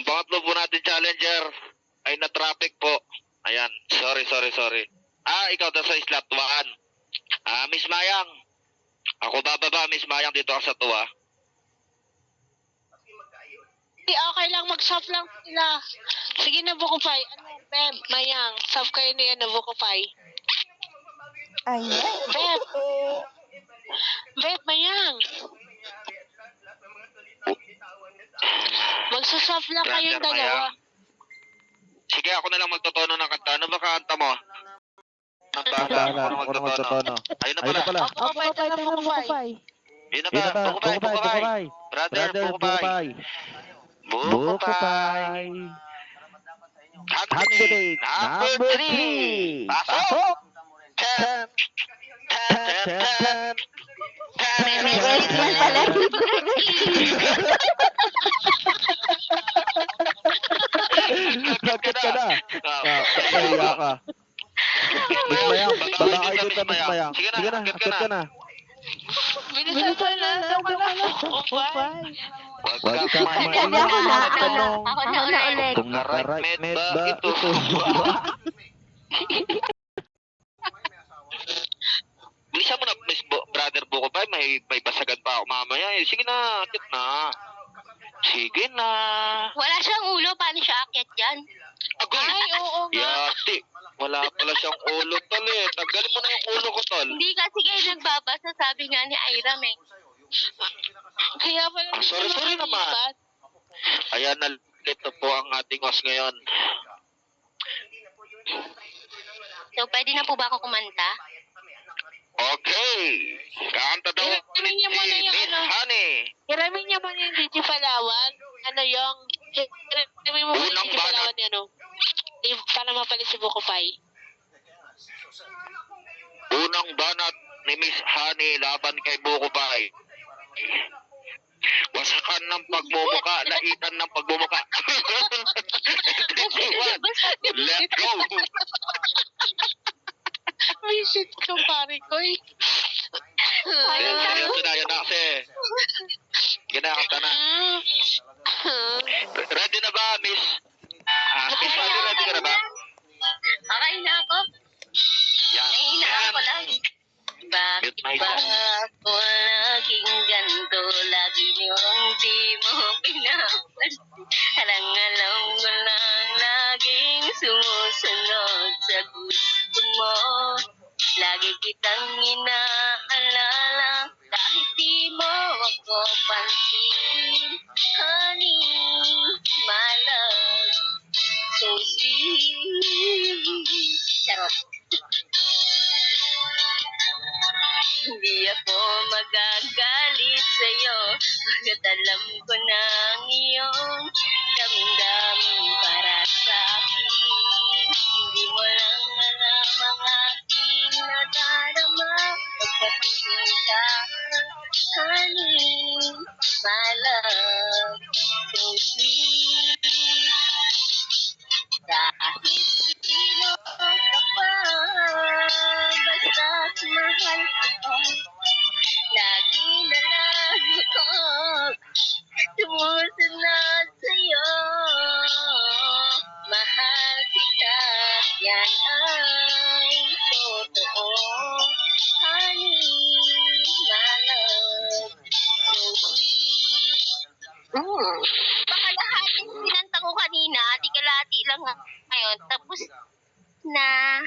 Ang pangatlo po natin challenger ay na-traffic po. Ayan, sorry. Ikaw na sa slot 1. Miss Mayang. Ako bababa, Miss Mayang, dito ka sa tuwa. Hindi, okay lang. Mag-shop lang sila. Sige na, Bukupay. Beb, Mayang. Shop kayo na yan na Bukupay. Ayan. Beb, Mayang. Magsa-shop lang kayong Brother dalawa. Mayang. Sige, ako na lang magtotono ng kanta. Ano ba kanta mo? Ako na magtotono. Ayun na pala. Bukupay, tayo na Bukupay. Yun na ba? Bukupay. Brother, Bukupay. Bukupay. Candidate number 3. Pasok! Ten. May wrestling pala. Bakit ka na? Kaya ka. Miss Mayang, baka kayo dun ka, Miss Mayang. Sige na, akit ka na. Bilisan mo na. Doon ka na. Bukupay. Huwag ka Hindi, ako na. tanong Ako na ulit. kung naka-right med ba ito. Bilisan mo na, Brother Bukupay. May basagan pa ako mamaya eh. Sige na, akit na. Sige na. Wala siyang ulo. Paano siya akyat dyan? Agay! Ay, oo nga. Yati. Wala pala siyang ulo, tol eh. Tanggalin mo na yung ulo ko, tol. Hindi kasi kayo nagbabasa. Sabi nga ni Iram eh. Kaya pala. Sorry naman. Ayan, ito po ang ating host ngayon. So, pwede na po ba ako kumanta? Okay. Kanta daw Iramin niya muna yung Miss ano. Honey. Iramin niya muna yung DJ Palawan. Ano yung... Iramin mo muna yung Unang DJ Palawan ni ano. Para mapalit si Bukupay. Unang banat ni Miss Honey laban kay Bukupay. Wasakan ng pagmumuka, laitan ng pagmumuka. Let's go! May shit ka, pare ko eh. Seryoso na, yan na kasi. Ginakanta na. Ready na ba, Miss? Miss Honey, ready ka na ba? Okay na ako. Yan. Nahinaan ko lang. Mute Bakit ba ako laging ganito? Lagi niyong di mo pinapan. Alang-alang mo lang laging sumusunod sa gusto mo. Lagi kitang inaalala kahit di mo ako pansin. Honey, my love, so sweet. Charot. Hindi ako magagalit sa'yo pagkat alam ko na ang iyong damdamin para sa akin. Hindi mo lang alam ang aking nadarama pagkatingin ka. Honey, my love, so sweet. Kahit sino ka pa, basta't mahal kita. Lagi na lang ako sumusunod sa'yo. Mahal kita at yan ay totoo. Honey, my love, so sweet. Baka lahat yung pinanta ko kanina, di kalati lang ngayon. Tapos na.